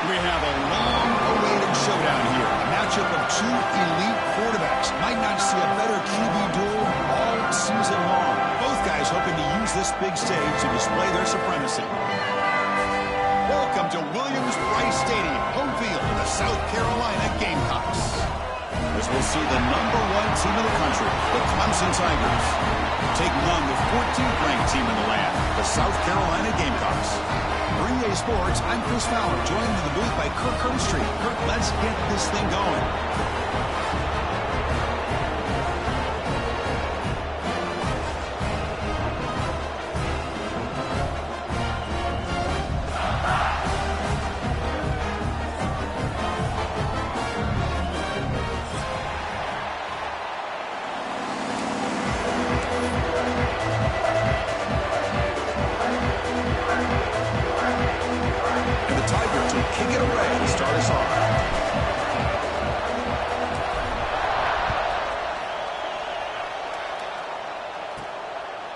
We have a long-awaited showdown here. A matchup of two elite quarterbacks. Might not see a better QB duel all season long. Both guys hoping to use this big stage to display their supremacy. Welcome to Williams-Brice Stadium, home field of the South Carolina Gamecocks. As we'll see the #1 team in the country, the Clemson Tigers, taking on the 14th ranked team in the land, the South Carolina Gamecocks. For EA Sports, I'm Chris Fowler, joined in the booth by Kirk Herbstreit. Kirk, let's get this thing going.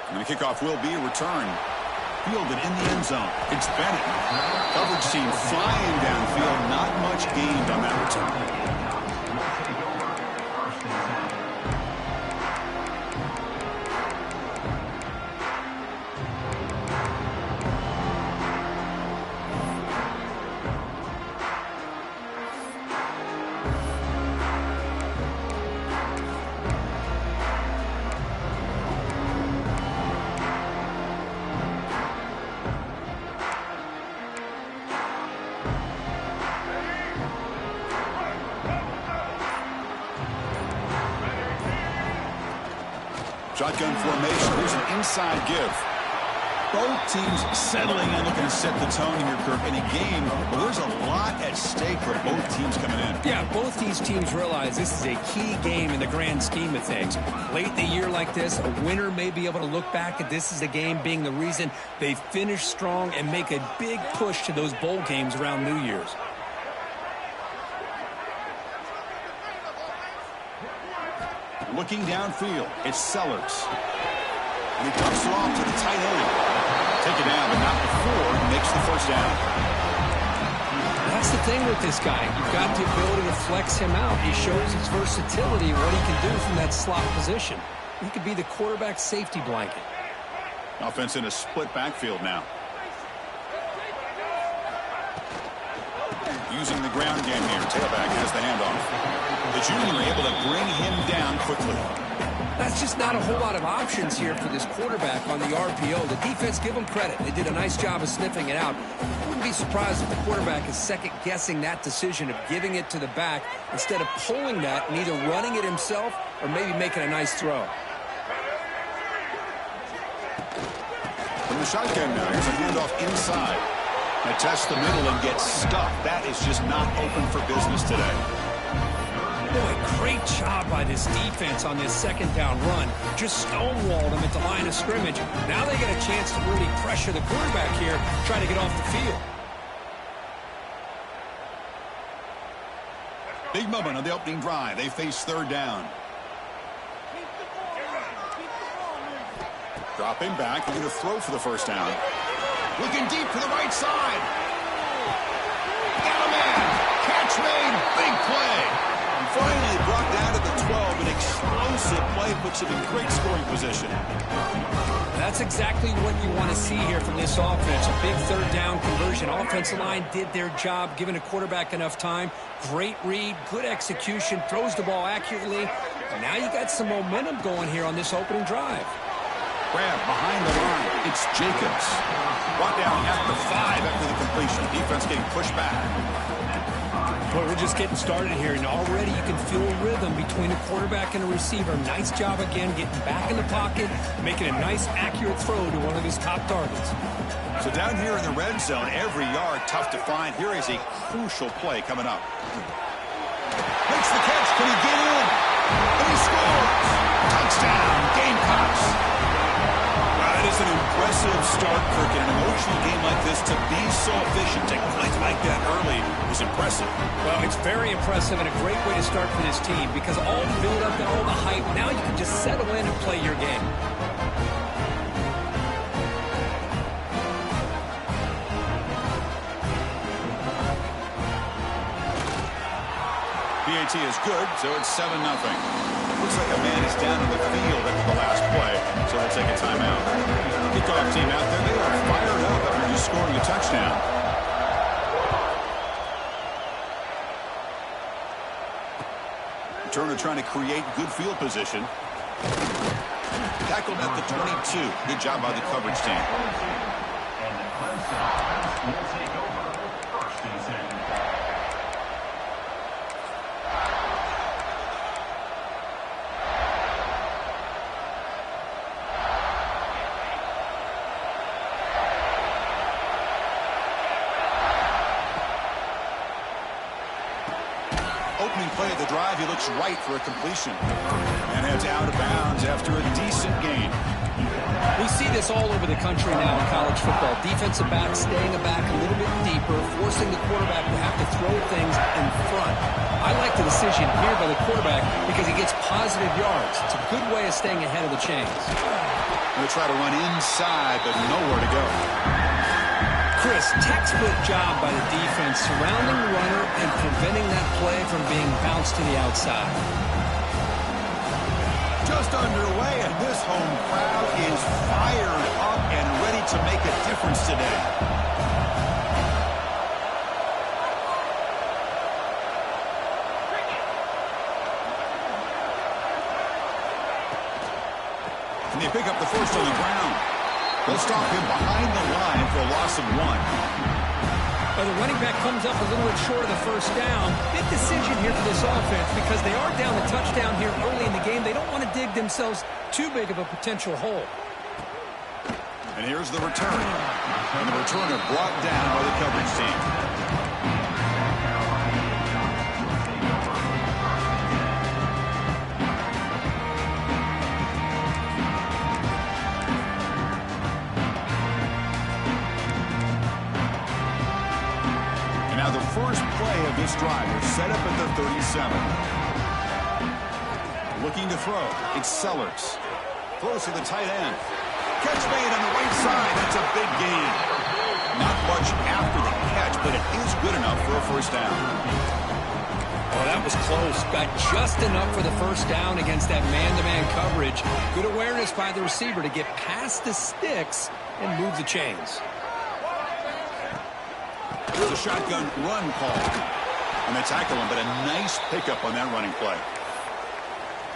And the kickoff will be a return. Fielded in the end zone. It's Bennett. Coverage team flying downfield. Not much gained on that return. Shotgun formation. Here's an inside give. Both teams settling and looking to set the tone here, Kirk, in a game where there's a lot at stake for both teams coming in. Yeah, both these teams realize this is a key game in the grand scheme of things. Late in the year like this, a winner may be able to look back at this as a game being the reason they finish strong and make a big push to those bowl games around New Year's. Looking downfield, it's Sellers. And he dumps it off to the tight end. Take it down, but not before he makes the first down. That's the thing with this guy. You've got the ability to flex him out. He shows his versatility, what he can do from that slot position. He could be the quarterback safety blanket. Offense in a split backfield now. using the ground game here. Tailback has the handoff. The junior able to bring him down quickly. That's just not a whole lot of options here for this quarterback on the RPO. The defense, give them credit. They did a nice job of sniffing it out. I wouldn't be surprised if the quarterback is second-guessing that decision of giving it to the back instead of pulling that and either running it himself or maybe making a nice throw. From the shotgun now, here's a handoff inside. They test the middle and get stuffed. That is just not open for business today. Boy, great job by this defense on this second down run. Just stonewalled them at the line of scrimmage. Now they get a chance to really pressure the quarterback here, try to get off the field. Big moment on the opening drive. They face third down. Dropping back, looking to throw for the first down. Looking deep to the right side. Got a man. Catch made. Big play. Finally brought down to the 12. An explosive play puts him in great scoring position. That's exactly what you want to see here from this offense. A big third down conversion. Offensive line did their job, giving a quarterback enough time. Great read, good execution, throws the ball accurately. And now you got some momentum going here on this opening drive. Grab behind the line. It's Jacobs. Brought down at the 5 after the completion. Defense getting pushed back. Boy, we're just getting started here, and already you can feel a rhythm between the quarterback and the receiver. Nice job again, getting back in the pocket, making a nice, accurate throw to one of his top targets. So down here in the red zone, every yard tough to find. Here is a crucial play coming up. Makes the catch. Can he get in? And he scores. Touchdown, Gamecocks. That is an impressive start, Kirk. In an emotional game like this, to be so efficient, to click like that early is impressive. Well, it's very impressive and a great way to start for this team because all the build-up and all the hype, now you can just settle in and play your game. PAT is good, so it's 7-0. Looks like a man is down in the field after the last play, so we'll take a timeout. Kickoff team out there, they are fired up after just scoring a touchdown. Turner trying to create good field position. Tackled at the 22. Good job by the coverage team. Will take over first and 10. Opening play of the drive, he looks right for a completion. And heads out of bounds after a decent gain. We see this all over the country now in college football. Defensive backs staying back a little bit deeper, forcing the quarterback to have to throw things in front. I like the decision here by the quarterback because he gets positive yards. It's a good way of staying ahead of the chains. Going to try to run inside, but nowhere to go. Chris, textbook job by the defense surrounding the runner and preventing that play from being bounced to the outside. Just underway, and this home crowd is fired up and ready to make a difference today. And they pick up the first on the ground. They'll stop him behind the line for a loss of 1. Well, the running back comes up a little bit short of the first down. Big decision here for this offense because they are down the touchdown here early in the game. They don't want to dig themselves too big of a potential hole. And here's the return. And the returner brought down by the coverage team. First play of this drive is set up at the 37. Looking to throw. It's Sellers. Throws to the tight end. Catch made on the right side. That's a big gain. Not much after the catch, but it is good enough for a first down. Oh, that was close. Got just enough for the first down against that man-to-man coverage. Good awareness by the receiver to get past the sticks and move the chains. There's a shotgun run call. And they tackle him, but a nice pickup on that running play.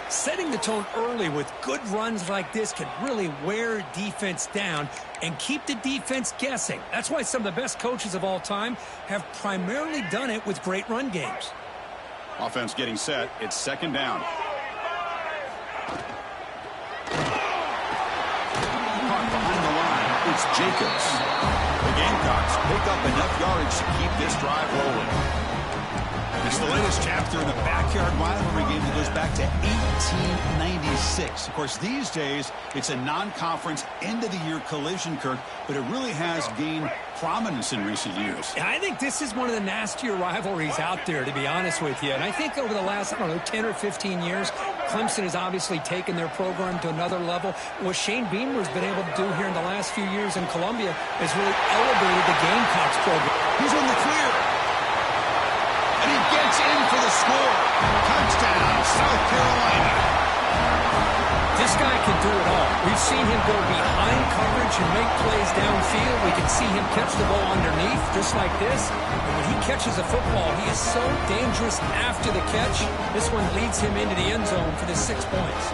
Setting the tone early with good runs like this can really wear defense down and keep the defense guessing. That's why some of the best coaches of all time have primarily done it with great run games. Offense getting set. It's second down. Caught behind the line. It's Jacobs. The Gamecocks pick up enough yardage to keep this drive rolling. It's the latest chapter in a backyard rivalry game that goes back to 1896. Of course, these days, it's a non-conference end-of-the-year collision, Kirk, but it really has gained prominence in recent years. I think this is one of the nastier rivalries out there, to be honest with you. And I think over the last, 10 or 15 years, Clemson has obviously taken their program to another level. What Shane Beamer has been able to do here in the last few years in Columbia has really elevated the Gamecocks program. He's in the clear. And he gets in for the score. Touchdown, South Carolina. This guy can do it all. We've seen him go behind coverage and make plays downfield. We can see him catch the ball underneath, just like this. And when he catches a football, he is so dangerous after the catch. This one leads him into the end zone for the 6 points.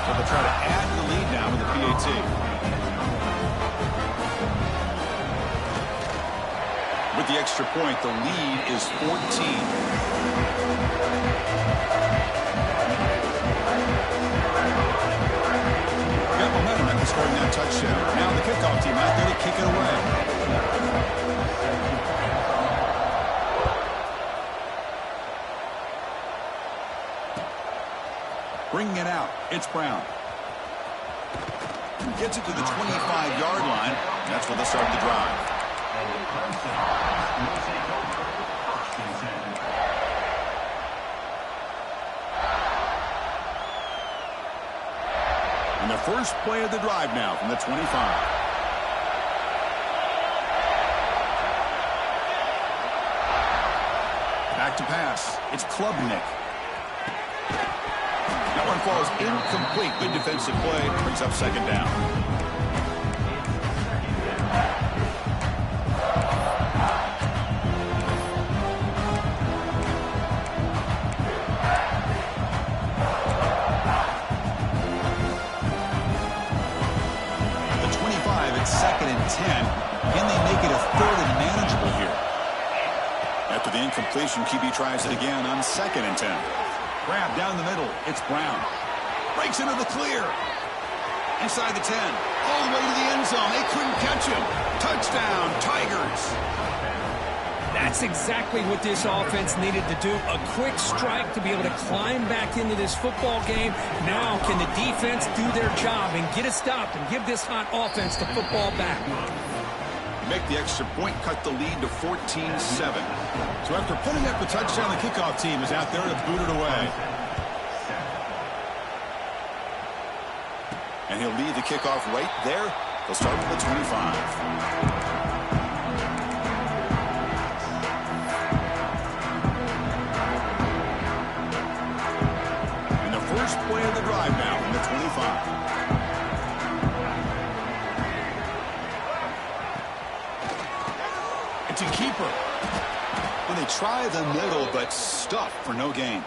So they'll try to add the lead now with the PAT. With the extra point, the lead is 14. Got momentum after scoring that touchdown. Now the kickoff team out there to kick it away. Bringing it out, it's Brown. Gets it to the 25-yard line. That's where they'll start the drive. And the first play of the drive now from the 25. Back to pass. It's Klubnik. That one falls incomplete. Good defensive play. Brings up second down. Second and 10. Can they make it a third and manageable here? After the incompletion, QB tries it again on second and 10. Grab down the middle. It's Brown. Breaks into the clear. Inside the 10. All the way to the end zone. They couldn't catch him. Touchdown, Tigers. That's exactly what this offense needed to do. A quick strike to be able to climb back into this football game. Now can the defense do their job and get a stop and give this hot offense the football back? Make the extra point, cut the lead to 14-7. So after putting up the touchdown, the kickoff team is out there to boot it away. And he'll lead the kickoff right there. They'll start with the 25. First play of the drive now from the 25. It's a keeper. And they try the middle, but stuffed for no gain.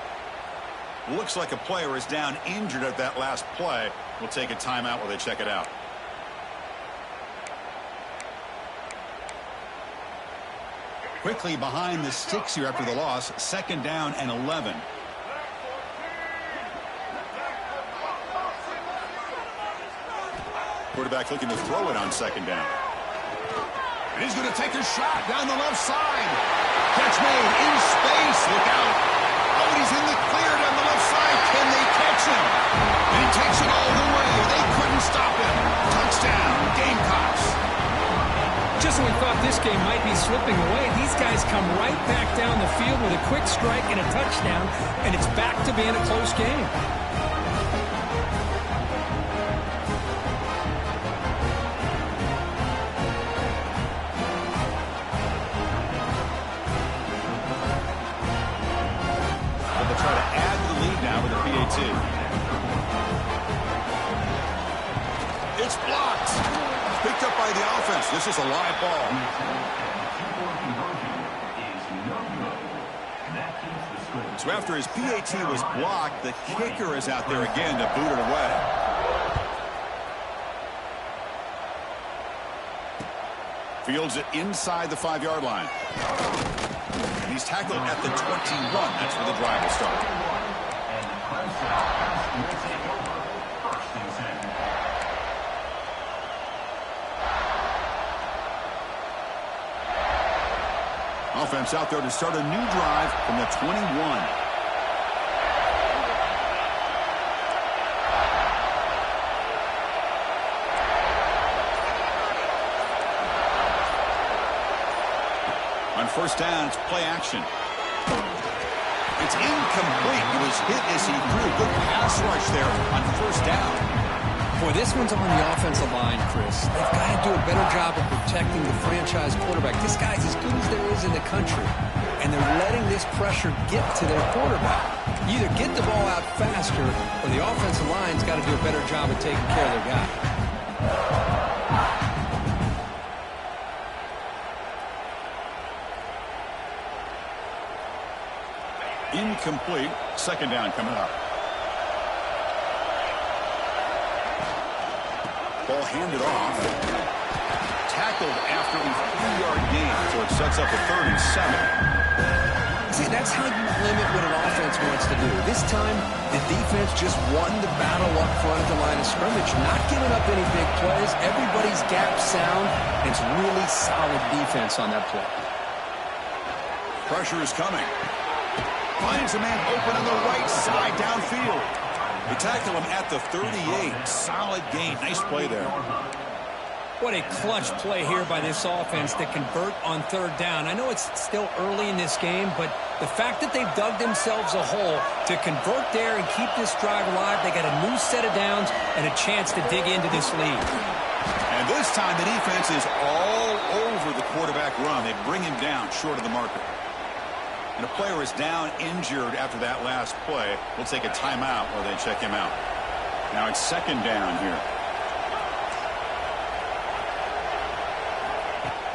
Looks like a player is down injured at that last play. We'll take a timeout while they check it out. Quickly behind the sticks here after the loss. Second down and 11. Quarterback looking to throw it on second down. And he's going to take a shot down the left side. Catch made in space. Look out. Oh, he's in the clear down the left side. Can they catch him? And he takes it all the way. They couldn't stop him. Touchdown, Gamecocks. Just when we thought this game might be slipping away, these guys come right back down the field with a quick strike and a touchdown, and it's back to being a close game. Try to add to the lead now with a PAT. Picked up by the offense. This is a live ball. So after his PAT was blocked, the kicker is out there again to boot it away. Fields it inside the 5-yard line. And he's tackled at the 21. That's where the drive will start. Offense out there to start a new drive from the 21. On first down, it's play action. It's incomplete. It was hit as he threw. Good pass rush there on first down. Boy, this one's on the offensive line, Chris. They've got to do a better job of protecting the franchise quarterback. This guy's as good as there is in the country, and they're letting this pressure get to their quarterback. You either get the ball out faster, or the offensive line's got to do a better job of taking care of their guy. Incomplete. Second down coming up. Ball handed off. Tackled after a 3-yard gain, so it sets up a 3rd and 7. See, that's how you limit what an offense wants to do. This time, the defense just won the battle up front at the line of scrimmage, not giving up any big plays. Everybody's gap sound. It's really solid defense on that play. Pressure is coming. Finds a man open on the right side downfield. They tackle him at the 38. Solid gain. Nice play there. What a clutch play here by this offense to convert on third down. I know it's still early in this game, but the fact that they've dug themselves a hole to convert there and keep this drive alive, they got a new set of downs and a chance to dig into this lead. And this time the defense is all over the quarterback run. They bring him down short of the marker. And a player is down injured after that last play. We'll take a timeout while they check him out. Now it's second down here.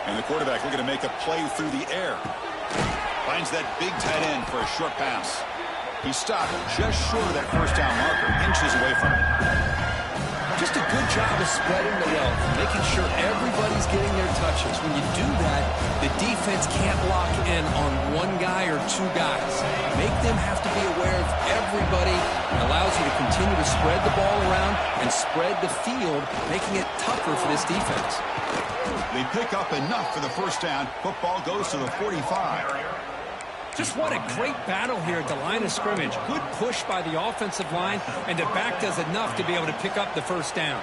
And the quarterback looking to make a play through the air. Finds that big tight end for a short pass. He stopped just short of that first down marker, inches away from it. Just a good job of spreading the wealth, making sure everybody's getting their touches. When you do that, the defense can't lock in on one guy or two guys. Make them have to be aware of everybody. It allows you to continue to spread the ball around and spread the field, making it tougher for this defense. They pick up enough for the first down. Football goes to the 45. Just what a great battle here at the line of scrimmage. Good push by the offensive line, and the back does enough to be able to pick up the first down.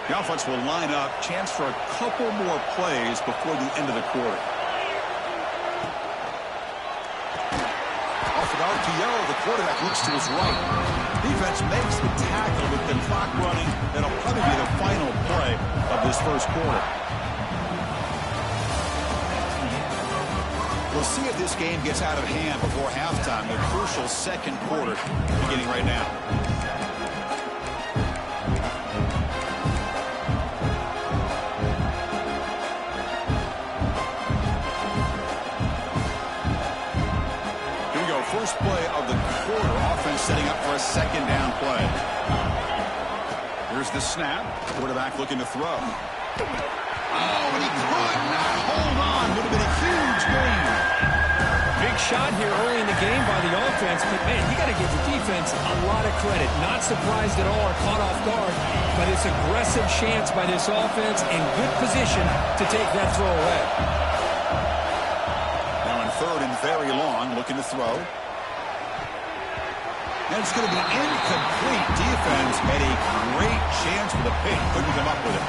The offense will line up. Chance for a couple more plays before the end of the quarter. Off an RPO, the quarterback looks to his right. Defense makes the tackle with the clock running. That'll probably be the final play of this first quarter. We'll see if this game gets out of hand before halftime. The crucial second quarter beginning right now. Here we go. First play of the quarter. Offense setting up for a second down play. Here's the snap. Quarterback looking to throw. Oh, and he could not hold on. Would have been a huge gain. Big shot here early in the game by the offense, but man, you got to give the defense a lot of credit. Not surprised at all or caught off guard, but it's aggressive chance by this offense in good position to take that throw away. Now in third and very long, looking to throw. And it's going to be incomplete. Defense had a great chance for the pick. Couldn't come up with it.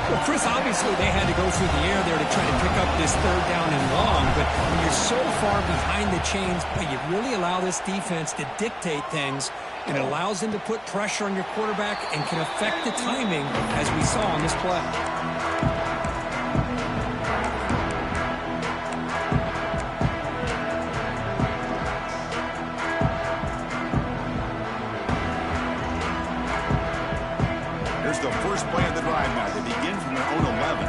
Well, Chris, obviously they had to go through the air there to try to pick up this third down and long, but when you're so far behind the chains, you really allow this defense to dictate things, and it allows them to put pressure on your quarterback and can affect the timing, as we saw on this play. Here's the first play of the drive now. They begin from their own 11.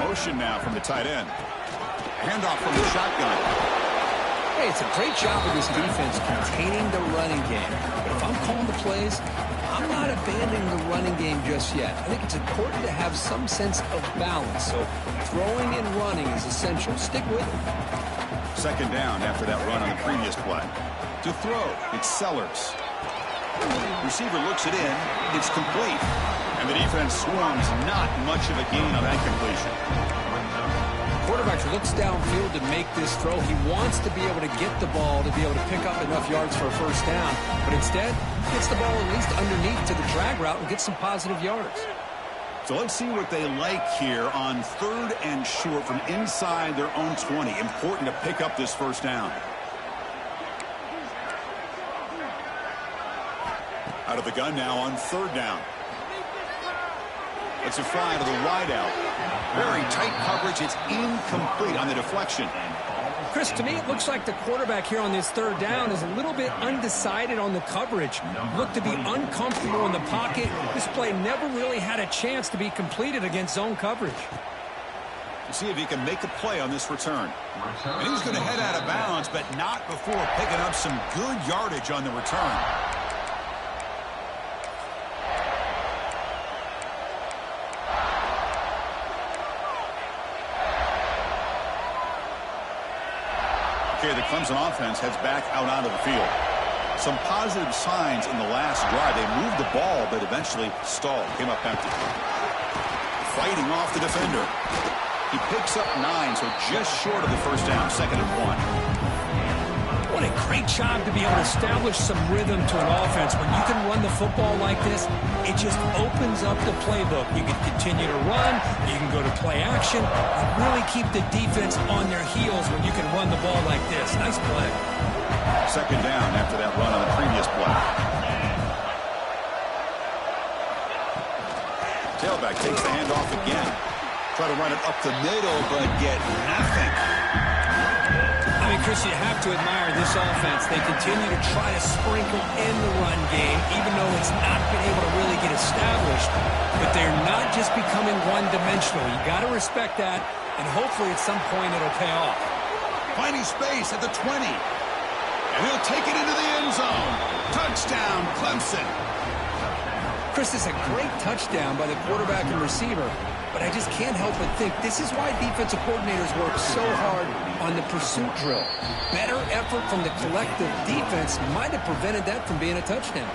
Motion now from the tight end. Handoff from the shotgun. Hey, it's a great job of this defense containing the running game. But if I'm calling the plays, I'm not abandoning the running game just yet. I think it's important to have some sense of balance. So throwing and running is essential. Stick with it. Second down after that run on the previous play. To throw, it's Sellers. Receiver looks it in. It's complete. And the defense swarms. Not much of a gain on that completion. Quarterback looks downfield to make this throw. He wants to be able to get the ball to be able to pick up enough yards for a first down. But instead, gets the ball at least underneath to the drag route and gets some positive yards. So let's see what they like here on 3rd and short from inside their own 20. Important to pick up this first down. Out of the gun now on 3rd down. It's a fly to the wideout. Very tight coverage. It's incomplete on the deflection. Chris, to me, it looks like the quarterback here on this 3rd down is a little bit undecided on the coverage. Looked to be uncomfortable in the pocket. This play never really had a chance to be completed against zone coverage. See if he can make a play on this return. And he's going to head out of bounds, but not before picking up some good yardage on the return. Okay, the Clemson offense heads back out onto the field. Some positive signs in the last drive. They moved the ball, but eventually stalled. Came up empty. Fighting off the defender. He picks up 9, so just short of the first down. 2nd and 1. What a great job to be able to establish some rhythm to an offense. When you can run the football like this, it just opens up the playbook. You can continue to run, you can go to play action, and really keep the defense on their heels when you can run the ball like this. Nice play. 2nd down after that run on the previous play. Tailback takes the handoff again. Try to run it up the middle, but get nothing. I mean, Chris, you have to admire this offense. They continue to try to sprinkle in the run game, even though it's not been able to really get established. But they're not just becoming one-dimensional. You got to respect that, and hopefully at some point it'll pay off. Finding space at the 20. And he'll take it into the end zone. Touchdown, Clemson. Chris, this is a great touchdown by the quarterback and receiver, but I just can't help but think this is why defensive coordinators work so hard on the pursuit drill. Better effort from the collective defense might have prevented that from being a touchdown.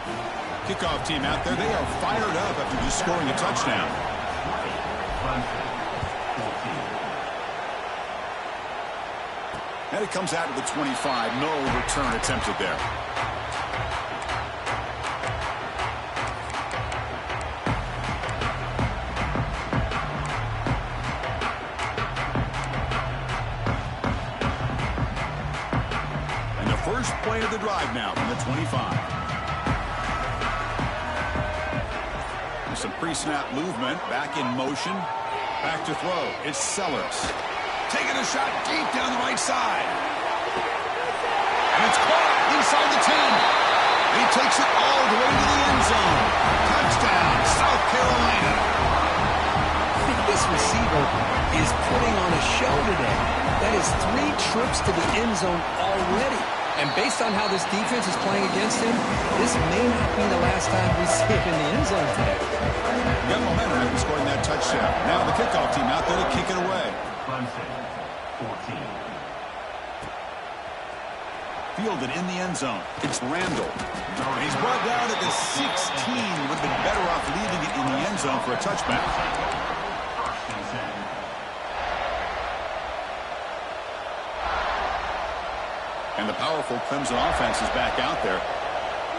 Kickoff team out there, they are fired up after just scoring a touchdown. And it comes out of the 25. No return attempted there. First play of the drive now from the 25. There's some pre-snap movement. Back in motion. Back to throw. It's Sellers. Taking a shot deep down the right side. And it's caught inside the 10. And he takes it all the way to the end zone. Touchdown, South Carolina. I think this receiver is putting on a show today. That is 3 trips to the end zone already. And based on how this defense is playing against him, this may not be the last time we see him in the end zone today. Got momentum after scoring that touchdown. Now the kickoff team out there to kick it away. Clemson, 14. Fielded in the end zone. It's Randall. And he's brought down at the 16. Would have been better off leaving it in the end zone for a touchback. And the powerful Clemson offense is back out there.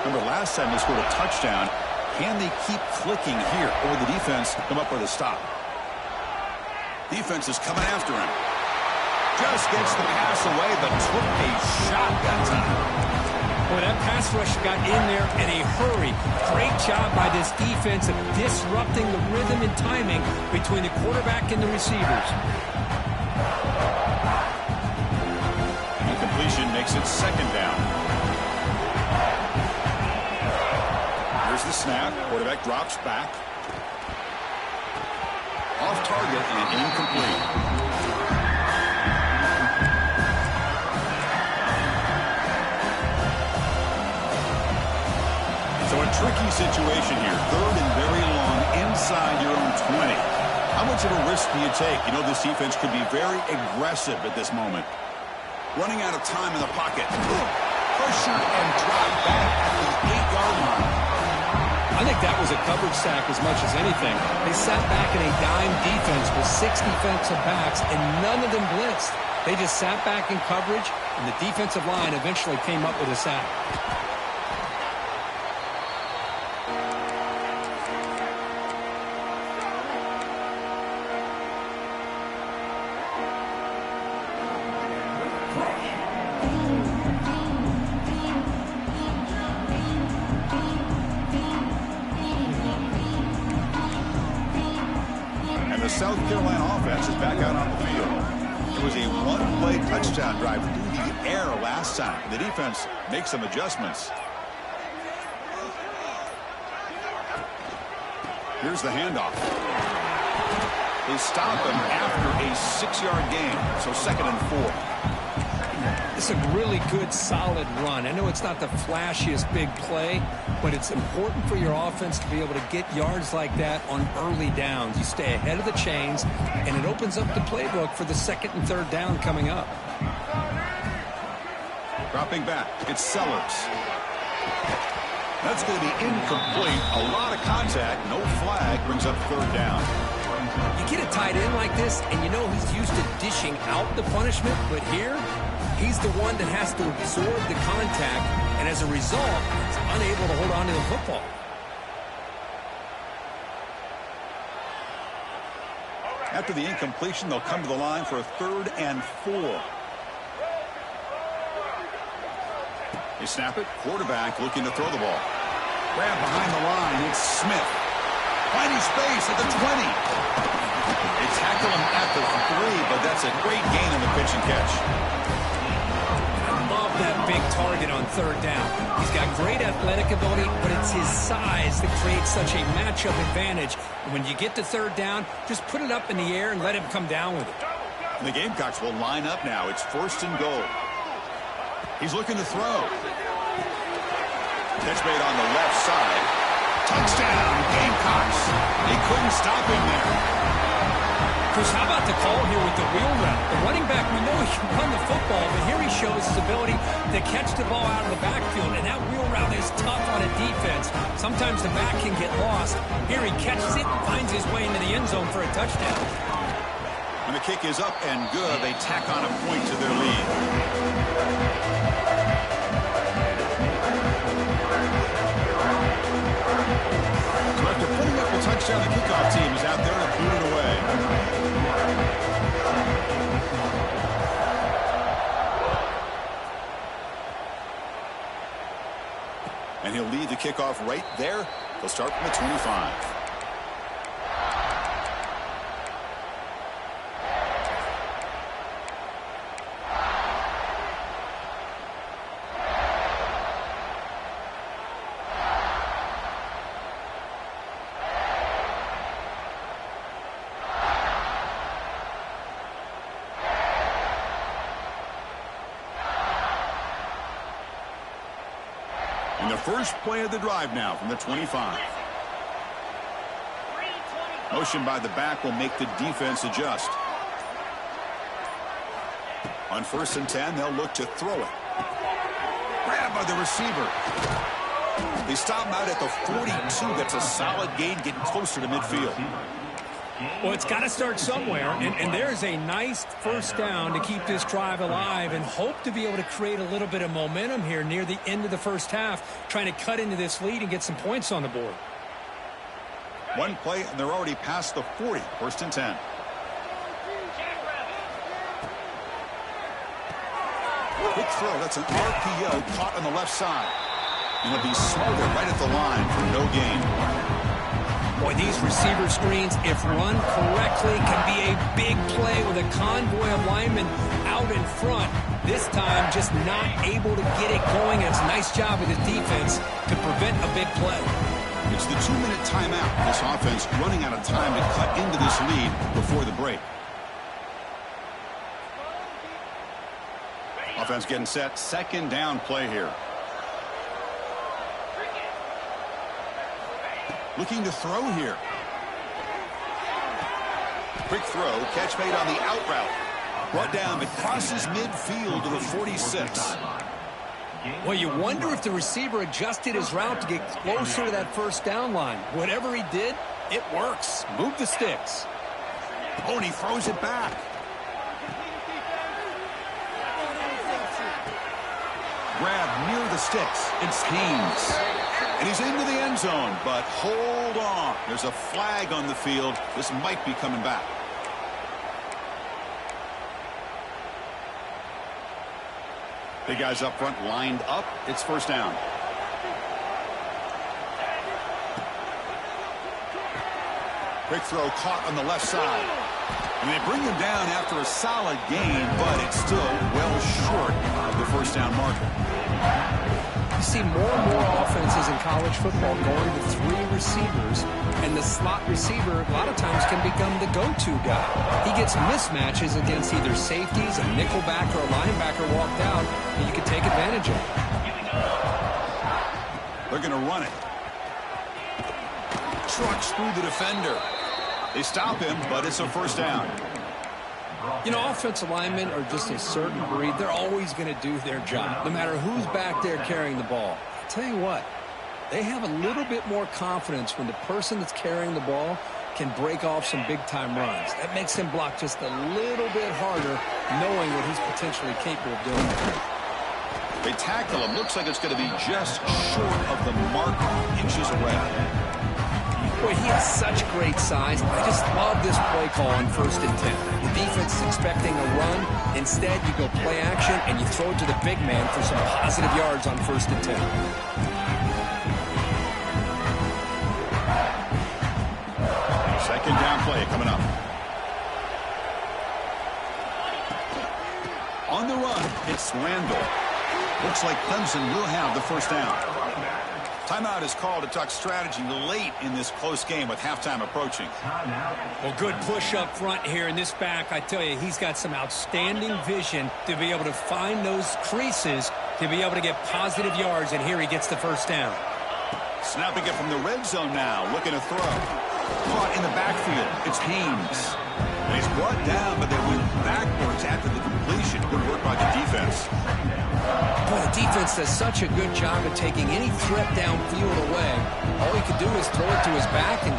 Remember, last time they scored a touchdown. Can they keep clicking here? Or the defense come up with a stop? Defense is coming after him. Just gets the pass away, but took a shot that time. Boy, that pass rush got in there in a hurry. Great job by this defense of disrupting the rhythm and timing between the quarterback and the receivers. Incompletion makes it 2nd down. Here's the snap. Quarterback drops back. Off target and incomplete. So a tricky situation here. 3rd and very long inside your own 20. How much of a risk do you take? You know, this defense could be very aggressive at this moment. Running out of time in the pocket. Pressure and drop back at the 8-yard line. I think that was a coverage sack as much as anything. They sat back in a dime defense with 6 defensive backs, and none of them blitzed. They just sat back in coverage, and the defensive line eventually came up with a sack. South Carolina offense is back out on the field. It was a one-play touchdown drive through the air last time. The defense makes some adjustments. Here's the handoff. They stop him after a 6-yard gain, so 2nd and 4. It's a really good, solid run. I know it's not the flashiest big play, but it's important for your offense to be able to get yards like that on early downs. You stay ahead of the chains, and it opens up the playbook for the 2nd and 3rd down coming up. Dropping back, it's Sellers. That's going to be incomplete. A lot of contact, no flag, brings up 3rd down. You get a tight end like this, and you know he's used to dishing out the punishment, but here, he's the one that has to absorb the contact, and as a result, he's unable to hold on to the football. After the incompletion, they'll come to the line for a 3rd and 4. They snap it. Quarterback looking to throw the ball. Grab behind the line. It's Smith. Finding space at the 20. They tackle him at the 3, but that's a great gain in the pitch and catch. That big target on 3rd down. He's got great athletic ability, but it's his size that creates such a matchup advantage. And when you get to 3rd down, just put it up in the air and let him come down with it. The Gamecocks will line up now. It's 1st and goal. He's looking to throw. Catch made on the left side. Touchdown, Gamecocks. They couldn't stop him there. Chris, how about the call here with the wheel route? The running back, we know he can run the football, but here he shows his ability to catch the ball out of the backfield, and that wheel route is tough on a defense. Sometimes the back can get lost. Here he catches it and finds his way into the end zone for a touchdown. And the kick is up and good. They tack on a point to their lead. So after putting up a touchdown, the kickoff team is out there to boot it away. And he'll lead the kickoff right there. They'll start from the 25. And the first play of the drive now from the 25. Motion by the back will make the defense adjust. On 1st and 10, they'll look to throw it. Grab by the receiver. They stop him out at the 42. That's a solid gain, getting closer to midfield. Well, it's got to start somewhere, and there's a nice 1st down to keep this drive alive and hope to be able to create a little bit of momentum here near the end of the 1st half, trying to cut into this lead and get some points on the board. One play, and they're already past the 40. 1st and 10. Quick throw. That's an RPO caught on the left side. And it'll be smothered right at the line for no gain. Boy, these receiver screens, if run correctly, can be a big play with a convoy of linemen out in front. This time, just not able to get it going. It's a nice job of the defense to prevent a big play. It's the 2-minute timeout. This offense running out of time to cut into this lead before the break. Offense getting set. Second down play here. Looking to throw here. Quick throw. Catch made on the out route. Brought down, but crosses midfield to the 46. Well, you wonder if the receiver adjusted his route to get closer to that first down line. Whatever he did, it works. Move the sticks. Oh, and he throws it back. Grab near the sticks. It's Haynes. And he's into the end zone, but hold on. There's a flag on the field. This might be coming back. Big guys up front lined up. It's first down. Quick throw caught on the left side. And they bring him down after a solid gain, but it's still well short of the first down marker. You see more and more offenses in college football going to 3 receivers, and the slot receiver a lot of times can become the go-to guy. He gets mismatches against either safeties, a nickelback, or a linebacker walked out, and you can take advantage of it. They're going to run it. Trucks through the defender. They stop him, but it's a first down. You know, offensive linemen are just a certain breed. They're always going to do their job, no matter who's back there carrying the ball. I'll tell you what, they have a little bit more confidence when the person that's carrying the ball can break off some big-time runs. That makes him block just a little bit harder, knowing what he's potentially capable of doing. They tackle him. Looks like it's going to be just short of the mark, inches away. Boy, he has such great size. I just love this play call on 1st and 10. The defense is expecting a run. Instead, you go play action, and you throw it to the big man for some positive yards on 1st and 10. Second down play coming up. On the run, it's Randall. Looks like Clemson will have the first down. Timeout is called to talk strategy late in this close game with halftime approaching. Well, good push up front here in this back. I tell you, he's got some outstanding vision to be able to find those creases to be able to get positive yards, and here he gets the first down. Snapping it from the red zone now, looking to throw. Caught in the backfield. It's Haynes. And he's brought down, but they went backwards after the completion. Good work by the defense. Boy, the defense does such a good job of taking any threat downfield away. All he could do is throw it to his back, and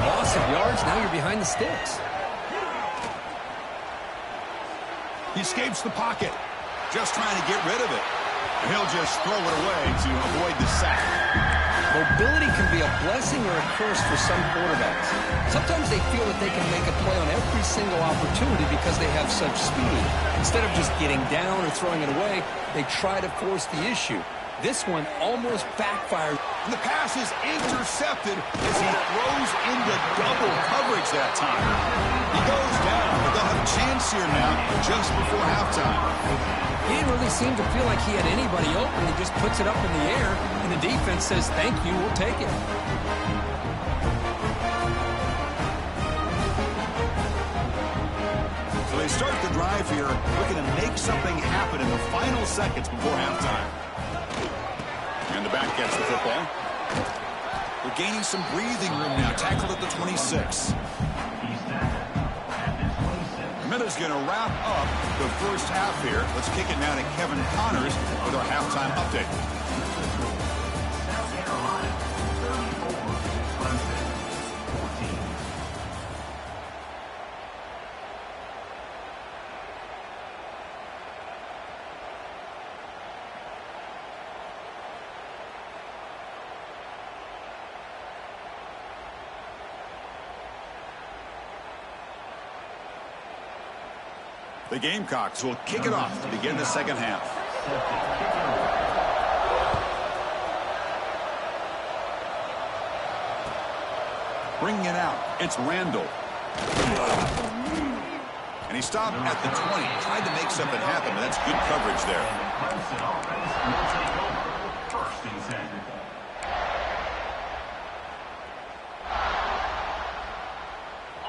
loss of yards, now you're behind the sticks. He escapes the pocket, just trying to get rid of it. And he'll just throw it away to avoid the sack. Mobility can be a blessing or a curse for some quarterbacks. Sometimes they feel that they can make a play on every single opportunity because they have such speed. Instead of just getting down or throwing it away, they try to force the issue. This one almost backfired. And the pass is intercepted as he throws into double coverage that time. He goes down, but they'll have a chance here now just before halftime. He didn't really seem to feel like he had anybody open. He just puts it up in the air, and the defense says, thank you, we'll take it. So they start the drive here, looking to make something happen in the final seconds before halftime. And the back gets the football. They're gaining some breathing room now. Tackled at the 26. Minuta's going to wrap up the first half here. Let's kick it now to Kevin Connors with our halftime update. The Gamecocks will kick it off to begin the second half. Bringing it out, it's Randall. And he stopped at the 20, tried to make something happen, but that's good coverage there.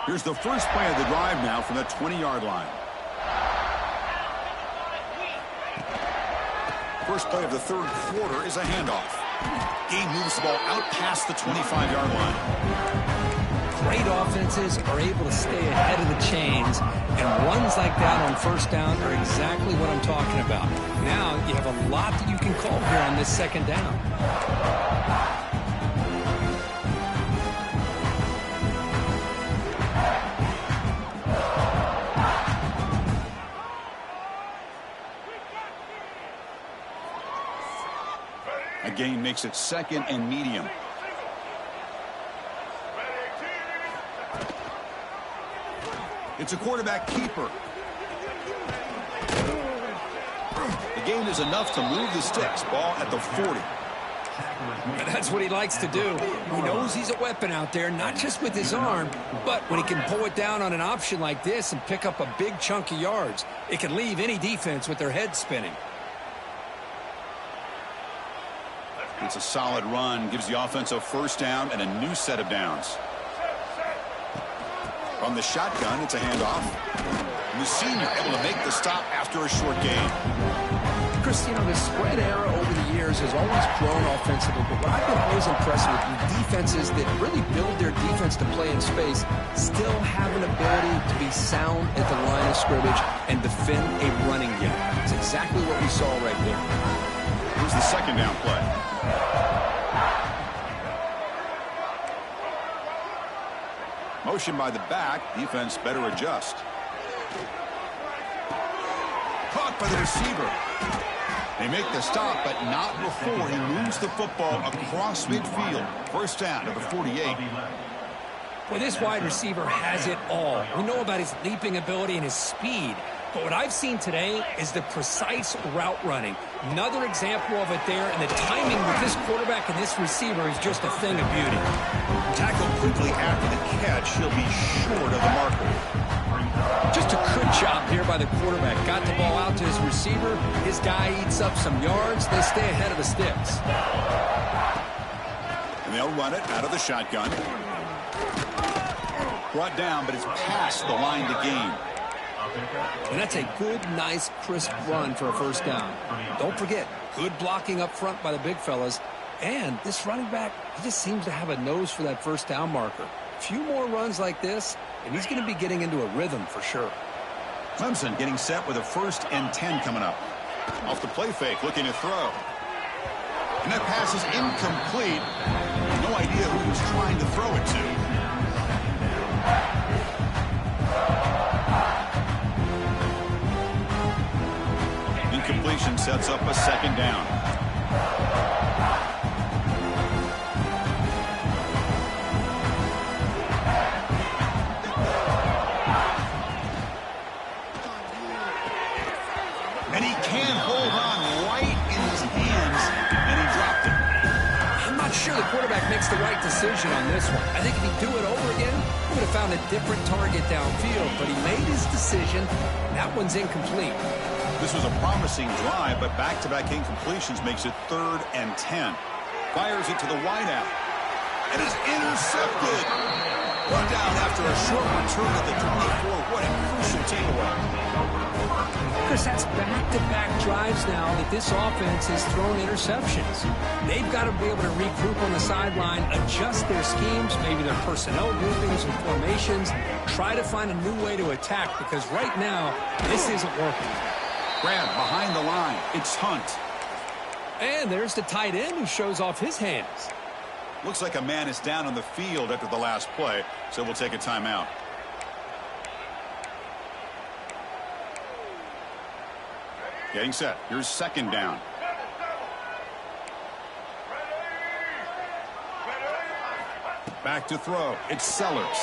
Here's the first play of the drive now from the 20-yard line. First play of the third quarter is a handoff. Game moves the ball out past the 25-yard line. Great offenses are able to stay ahead of the chains, and runs like that on first down are exactly what I'm talking about. Now you have a lot that you can call here on this second down. A gain makes it second and medium. It's a quarterback keeper. The gain is enough to move the sticks. Ball at the 40. And that's what he likes to do. He knows he's a weapon out there, not just with his arm, but when he can pull it down on an option like this and pick up a big chunk of yards, it can leave any defense with their head spinning. It's a solid run, gives the offense a first down and a new set of downs. From the shotgun, it's a handoff. And the senior able to make the stop after a short gain. Chris, you know, the spread era over the years has always grown offensively, but what I've been always impressed with defenses that really build their defense to play in space still have an ability to be sound at the line of scrimmage and defend a running game. It's exactly what we saw right there. Here's the second down play. Motion by the back. Defense better adjust. Caught by the receiver. They make the stop, but not before he moves the football across midfield. First down to the 48. Well, this wide receiver has it all. We know about his leaping ability and his speed. But what I've seen today is the precise route running. Another example of it there, and the timing with this quarterback and this receiver is just a thing of beauty. Tackled quickly after the catch. He'll be short of the marker. Just a good job here by the quarterback. Got the ball out to his receiver. His guy eats up some yards. They stay ahead of the sticks. And they'll run it out of the shotgun. Brought down, but it's past the line to gain. And that's a good, nice, crisp run for a first down. Don't forget, good blocking up front by the big fellas. And this running back, he just seems to have a nose for that first down marker. A few more runs like this, and he's going to be getting into a rhythm for sure. Clemson getting set with a 1st and 10 coming up. Off the play fake, looking to throw. And that pass is incomplete. No idea who he was trying to throw it to. Incompletion sets up a second down. And he can hold on right in his hands, and he dropped it. I'm not sure the quarterback makes the right decision on this one. I think if he'd do it over again, he would have found a different target downfield, but he made his decision. That one's incomplete. This was a promising drive, but back-to-back incompletions makes it 3rd and 10. Fires it to the wideout. And is intercepted. Brought down after a short return at the 24. What a crucial takeaway. Chris, that's back-to-back drives now that this offense has thrown interceptions. They've got to be able to regroup on the sideline, adjust their schemes, maybe their personnel groupings and formations, try to find a new way to attack, because right now, this isn't working. Grab behind the line. It's Hunt. And there's the tight end who shows off his hands. Looks like a man is down on the field after the last play, so we'll take a timeout. Getting set. Here's second down. Back to throw. It's Sellers.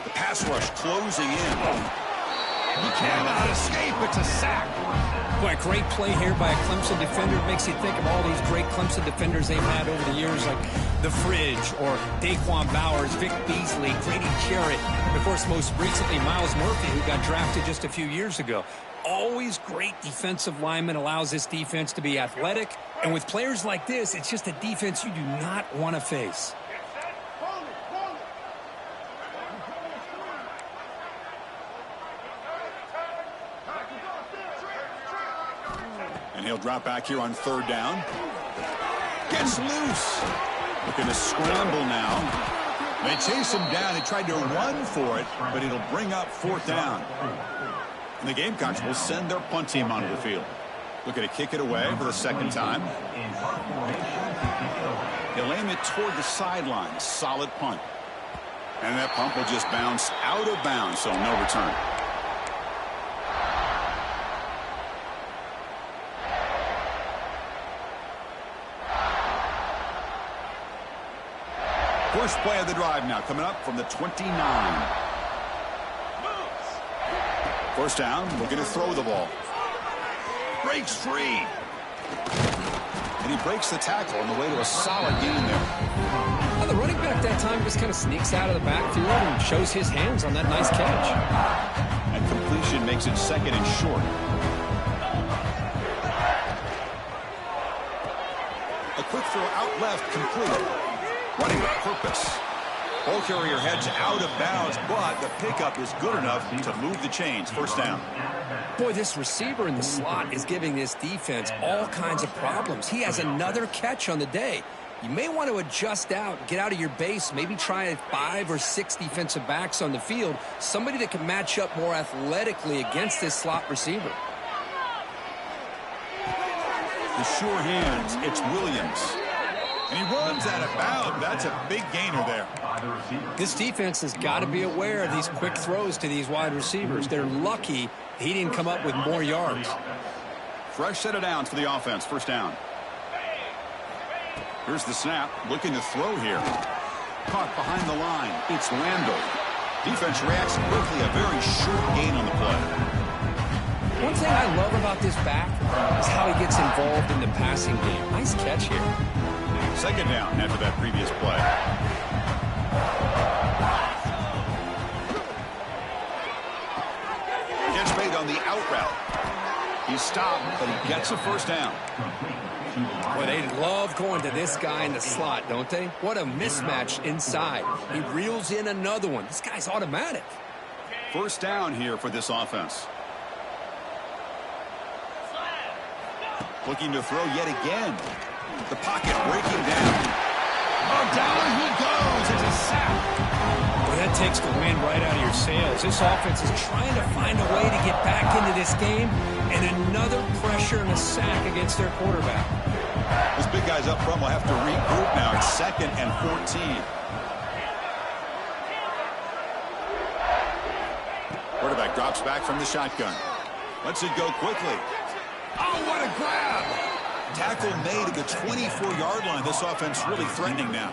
The pass rush closing in. He cannot escape. It's a sack. Boy, a great play here by a Clemson defender. Makes you think of all these great Clemson defenders they've had over the years, like The Fridge or Daquan Bowers, Vic Beasley, Grady Jarrett, and, of course, most recently, Miles Murphy, who got drafted just a few years ago. Always great defensive lineman, allows this defense to be athletic. And with players like this, it's just a defense you do not want to face. He'll drop back here on third down. Gets loose. Looking to scramble now. They chase him down. He tried to run for it, but it'll bring up fourth down. And the Gamecocks will send their punt team onto the field. Looking to kick it away for the second time. He'll aim it toward the sideline. Solid punt. And that punt will just bounce out of bounds, so no return. First play of the drive now coming up from the 29. First down, looking to throw the ball. Breaks free. And he breaks the tackle on the way to a solid gain there. Well, the running back that time just kind of sneaks out of the backfield and shows his hands on that nice catch. And completion makes it second and short. A quick throw out left, complete. Running with purpose. Ball carrier heads out of bounds, but the pickup is good enough to move the chains. First down. Boy, this receiver in the slot is giving this defense all kinds of problems. He has another catch on the day. You may want to adjust out, get out of your base, maybe try 5 or 6 defensive backs on the field, somebody that can match up more athletically against this slot receiver. The sure hands, it's Williams. And he runs out of bounds. That's a big gainer there. This defense has got to be aware of these quick throws to these wide receivers. They're lucky he didn't come up with more yards. Fresh set of downs for the offense. First down. Here's the snap. Looking to throw here. Caught behind the line. It's Lando. Defense reacts quickly. A very short gain on the play. One thing I love about this back is how he gets involved in the passing game. Nice catch here. Second down after that previous play. Gets made on the out route. He's stopped, but he gets a first down. Boy, they love going to this guy in the slot, don't they? What a mismatch inside. He reels in another one. This guy's automatic. First down here for this offense. Looking to throw yet again. The pocket breaking down. Oh, down he goes. It's a sack. Well, that takes the wind right out of your sails. This offense is trying to find a way to get back into this game, and another pressure and a sack against their quarterback. Those big guys up front will have to regroup now. It's 2nd and 14. Quarterback drops back from the shotgun. Lets it go quickly. Oh, what a grab! Tackle made at the 24-yard line. This offense really threatening now.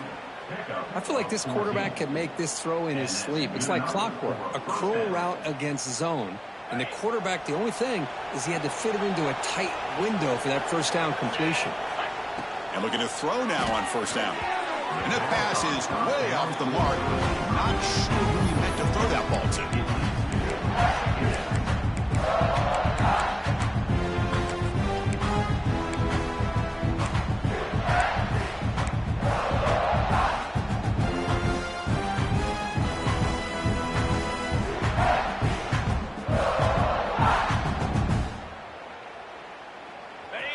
I feel like this quarterback can make this throw in his sleep. It's like clockwork. A curl route against zone. And the quarterback, the only thing is he had to fit it into a tight window for that first down completion. And looking to throw now on first down. And that pass is way off the mark. Not sure who he meant to throw that ball to.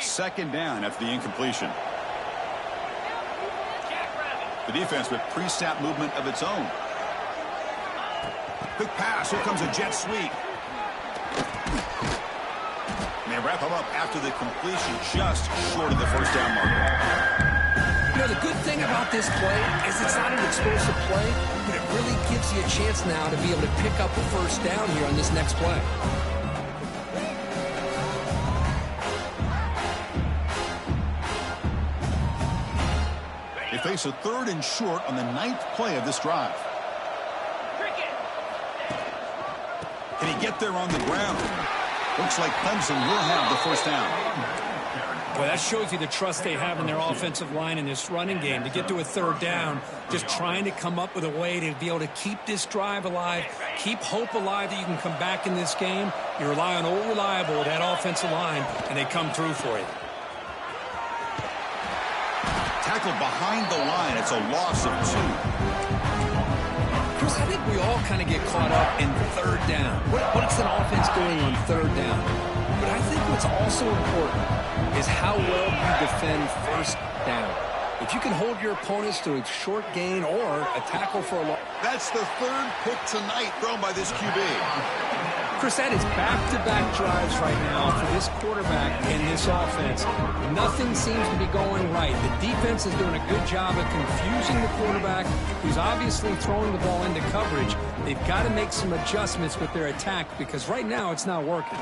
Second down after the incompletion. The defense with pre-snap movement of its own. Quick pass. Here comes a jet sweep. And they wrap him up after the completion, just short of the first down marker. You know, the good thing about this play is it's not an explosive play, but it really gives you a chance now to be able to pick up a first down here on this next play. They face a 3rd and short on the 9th play of this drive. Can he get there on the ground? Looks like Clemson will have the first down. Well, that shows you the trust they have in their offensive line in this running game. To get to a 3rd down, just trying to come up with a way to be able to keep this drive alive, keep hope alive that you can come back in this game. You rely on old reliable with that offensive line, and they come through for you. Tackled behind the line. It's a loss of 2. Chris, I think we all kind of get caught up in 3rd down. What's an offense doing on 3rd down? But I think what's also important is how well you defend first down. If you can hold your opponents to a short gain or a tackle for a loss. That's the third pick tonight thrown by this QB. Chris, that is back-to-back drives right now for this quarterback and this offense. Nothing seems to be going right. The defense is doing a good job of confusing the quarterback, who's obviously throwing the ball into coverage. They've got to make some adjustments with their attack because right now it's not working.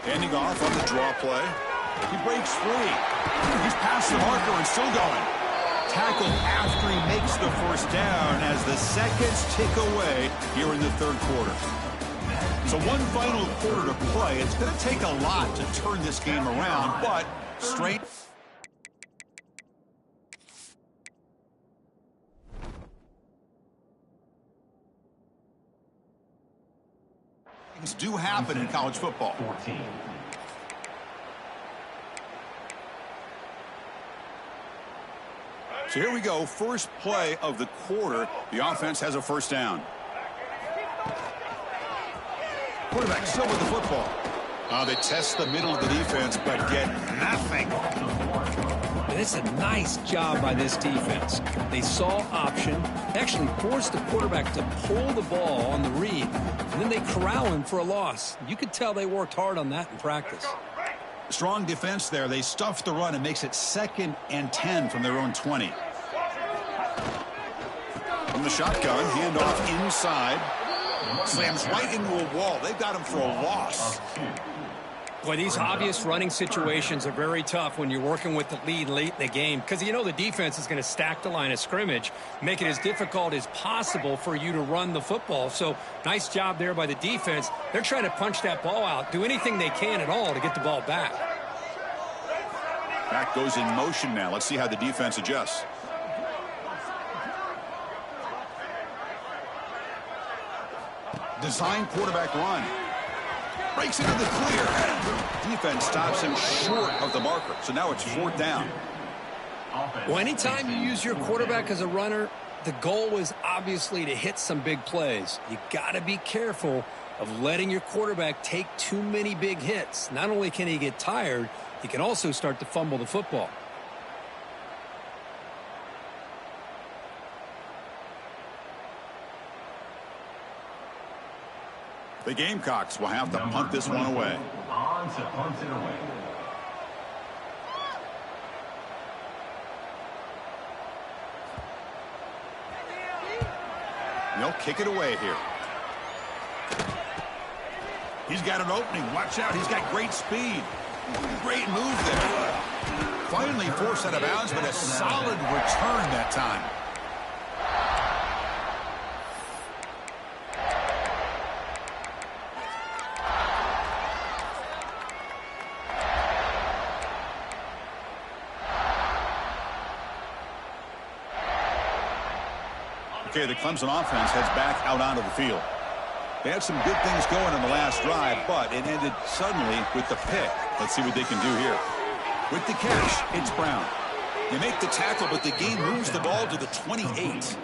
Handing off on the draw play. He breaks free. He's past the marker and still going. Tackle after he makes the first down as the seconds tick away here in the third quarter. So one final quarter to play. It's going to take a lot to turn this game around, but straight. Things do happen in college football. 14. So here we go. First play of the quarter. The offense has a first down. Quarterback still with the football. They test the middle of the defense, but get nothing. And it's a nice job by this defense. They saw option, actually forced the quarterback to pull the ball on the read, and then they corral him for a loss. You could tell they worked hard on that in practice. Strong defense there. They stuffed the run and makes it 2nd and 10 from their own 20. From the shotgun, handoff inside. Slams right into a wall. They've got him for a loss. Boy, these obvious running situations are very tough when you're working with the lead late in the game because you know the defense is going to stack the line of scrimmage, make it as difficult as possible for you to run the football. So nice job there by the defense. They're trying to punch that ball out, do anything they can at all to get the ball back. Back goes in motion now. Let's see how the defense adjusts. Design quarterback run. Breaks into the clear. Defense stops him short of the marker. So now it's 4th down. Well, anytime you use your quarterback as a runner, the goal is obviously to hit some big plays. You got to be careful of letting your quarterback take too many big hits. Not only can he get tired, he can also start to fumble the football. The Gamecocks will have to punt this one away. On to punt it away. They'll kick it away here. He's got an opening. Watch out. He's got great speed. Great move there. Finally forced out of bounds, but a solid return that time. Okay, the Clemson offense heads back out onto the field. They had some good things going on the last drive, but it ended suddenly with the pick. Let's see what they can do here. With the catch, it's Brown. They make the tackle, but the game moves the ball to the 28.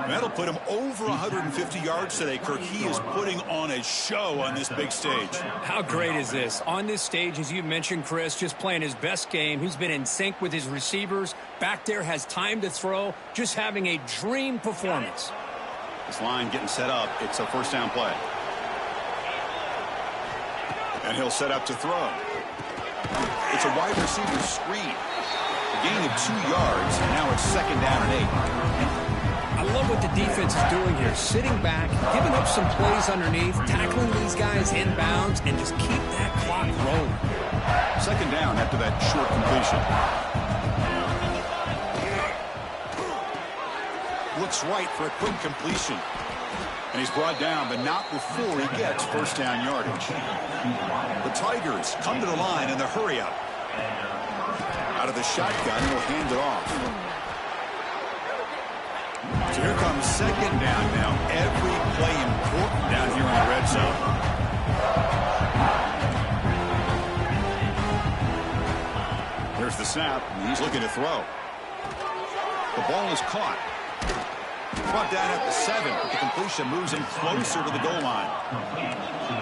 That'll put him over 150 yards today, Kirk. He is putting on a show on this big stage. How great is this? On this stage, as you mentioned, Chris, just playing his best game. He's been in sync with his receivers. Back there, has time to throw. Just having a dream performance. This line getting set up. It's a first down play. And he'll set up to throw. It's a wide receiver screen. A gain of 2 yards, and now it's 2nd down and 8. I love what the defense is doing here. Sitting back, giving up some plays underneath, tackling these guys inbounds, and just keep that clock rolling. 2nd down after that short completion. Looks right for a quick completion. And he's brought down, but not before he gets first down yardage. The Tigers come to the line in the hurry-up. Out of the shotgun, he'll hand it off. So here comes 2nd down now. Every play important down here in the red zone. There's the snap, and he's looking to throw. The ball is caught. Brought down at the 7, but the completion moves him closer to the goal line.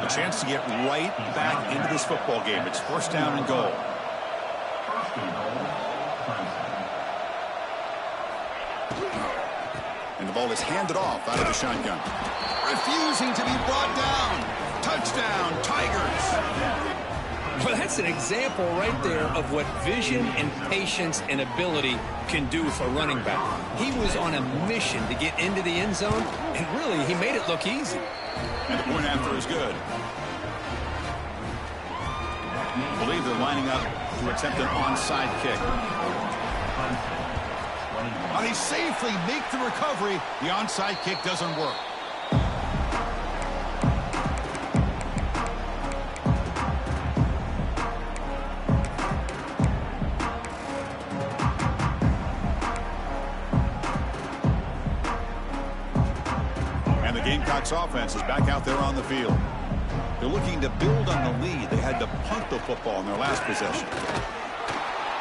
A chance to get right back into this football game. It's first down and goal. And the ball is handed off out of the shotgun. Refusing to be brought down. Touchdown, Tigers. Well, that's an example right there of what vision and patience and ability can do for a running back. He was on a mission to get into the end zone, and really, he made it look easy. And the point after is good. I believe they're lining up to attempt an onside kick. Well, they safely make the recovery. The onside kick doesn't work. Gamecocks offense is back out there on the field. They're looking to build on the lead. They had to punt the football in their last possession.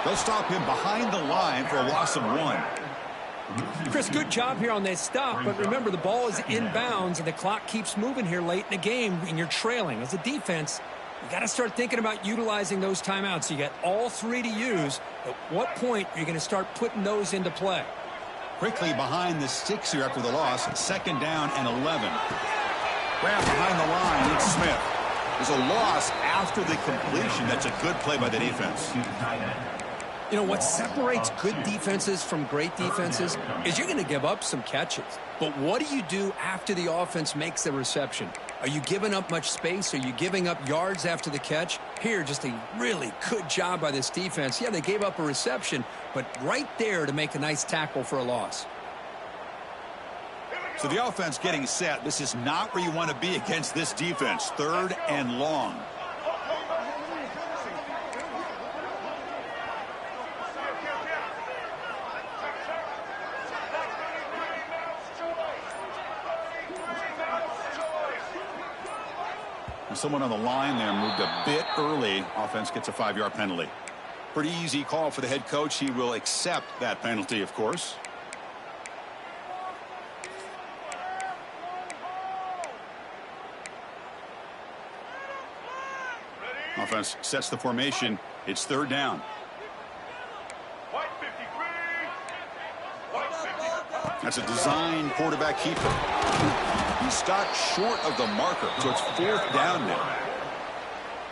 They'll stop him behind the line for a loss of 1. Chris, good job here on that stop, but remember the ball is inbounds and the clock keeps moving here late in the game and you're trailing. As a defense, you got to start thinking about utilizing those timeouts. You got all 3 to use. At what point are you going to start putting those into play? Quickly behind the 6 here after the loss. 2nd down and 11. Grab behind the line. It's Smith. There's a loss after the completion. That's a good play by the defense. You know, what separates good defenses from great defenses is you're going to give up some catches. But what do you do after the offense makes the reception? Are you giving up much space? Are you giving up yards after the catch? Here, just a really good job by this defense. Yeah, they gave up a reception, but right there to make a nice tackle for a loss. So the offense getting set. This is not where you want to be against this defense. 3rd and long. Someone on the line there moved a bit early. Offense gets a 5-yard penalty. Pretty easy call for the head coach. He will accept that penalty, of course. Offense sets the formation. It's 3rd down. That's a design quarterback keeper. He stopped short of the marker, so it's 4th down now.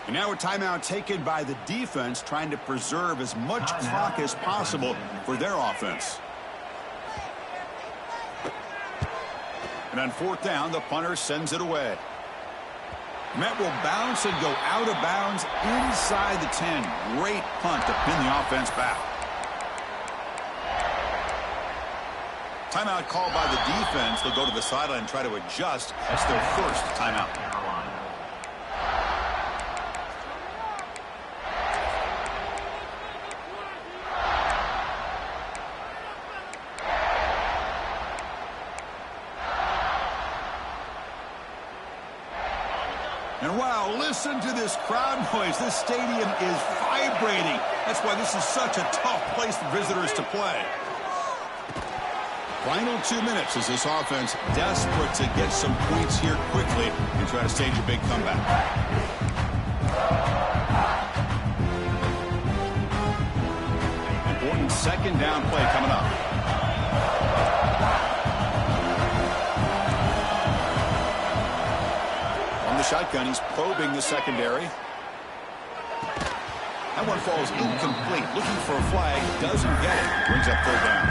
And now a timeout taken by the defense, trying to preserve as much clock as possible for their offense. And on 4th down, the punter sends it away. Met will bounce and go out of bounds inside the 10. Great punt to pin the offense back. Timeout called by the defense. They'll go to the sideline and try to adjust. That's their first timeout. And wow, listen to this crowd noise. This stadium is vibrating. That's why this is such a tough place for visitors to play. Final 2 minutes as this offense desperate to get some points here quickly and try to stage a big comeback. Important 2nd down play coming up. On the shotgun, he's probing the secondary. That one falls incomplete. Looking for a flag, doesn't get it. Brings up 3rd down.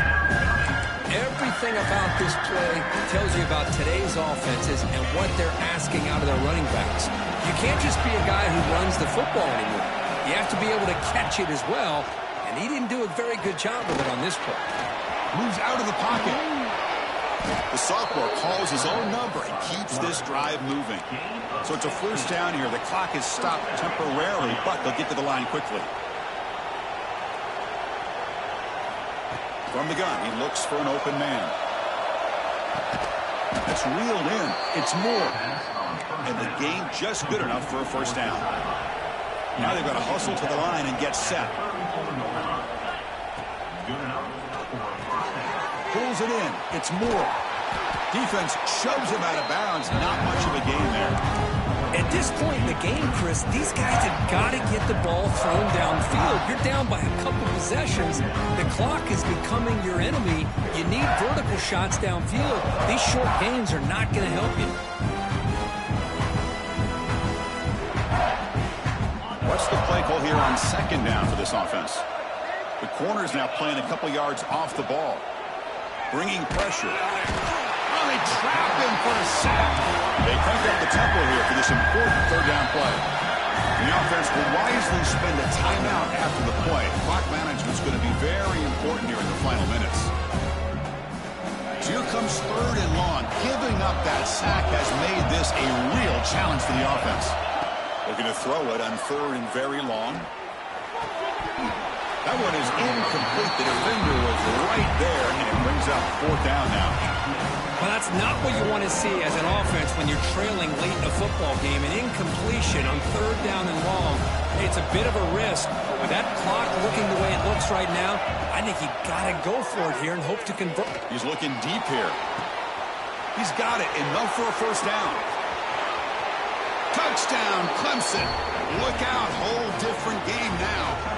Everything about this play tells you about today's offenses and what they're asking out of their running backs. You can't just be a guy who runs the football anymore. You have to be able to catch it as well, and he didn't do a very good job of it on this play. Moves out of the pocket. The sophomore calls his own number and keeps this drive moving. So it's a 1st down here. The clock is stopped temporarily, but they'll get to the line quickly. From the gun, he looks for an open man. It's reeled in. It's Moore. And the gain just good enough for a 1st down. Now they've got to hustle to the line and get set. Pulls it in. It's Moore. Defense shoves him out of bounds. Not much of a gain there. At this point in the game, Chris, these guys have got to get the ball thrown downfield. You're down by a couple possessions. The clock is becoming your enemy. You need vertical shots downfield. These short gains are not going to help you. What's the play call here on second down for this offense? The corner is now playing a couple yards off the ball. Bringing pressure. Oh, they trap him for a sack. They crank up the tempo here for this important third down play. The offense will wisely spend a timeout after the play. Clock management is going to be very important here in the final minutes. So here comes third and long. Giving up that sack has made this a real challenge for the offense. Looking to throw it on third and very long. That one is incomplete. The defender was right there, and it brings up fourth down now. Well, that's not what you want to see as an offense when you're trailing late in a football game. An incompletion on third down and long. It's a bit of a risk. With that clock looking the way it looks right now, I think you got to go for it here and hope to convert. He's looking deep here. He's got it. Enough for a first down. Touchdown, Clemson. Look out. Whole different game now.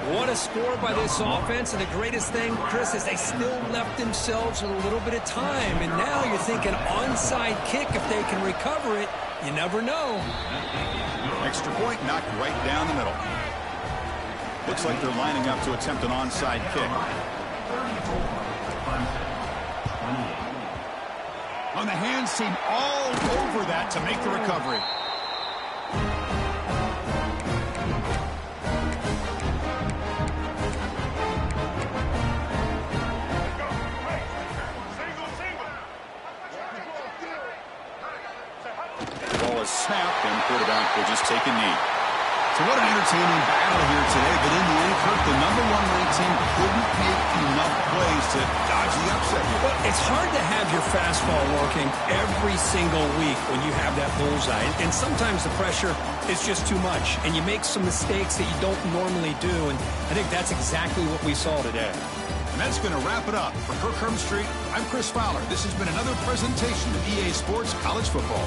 What a score by this offense, and the greatest thing, Chris, is they still left themselves with a little bit of time, and now you're thinking onside kick if they can recover it. You never know. Extra point knocked right down the middle. Looks like they're lining up to attempt an onside kick. On the hands team all over that to make the recovery. Snapped, and quarterback will just take a knee. So what an entertaining battle here today, but in the end, Kirk, the number one ranked team couldn't make enough plays to dodge the upset here. Well, it's hard to have your fastball working every single week when you have that bullseye, and sometimes the pressure is just too much, and you make some mistakes that you don't normally do, and I think that's exactly what we saw today. And that's going to wrap it up. For Kirk Street, I'm Chris Fowler. This has been another presentation of EA Sports College Football.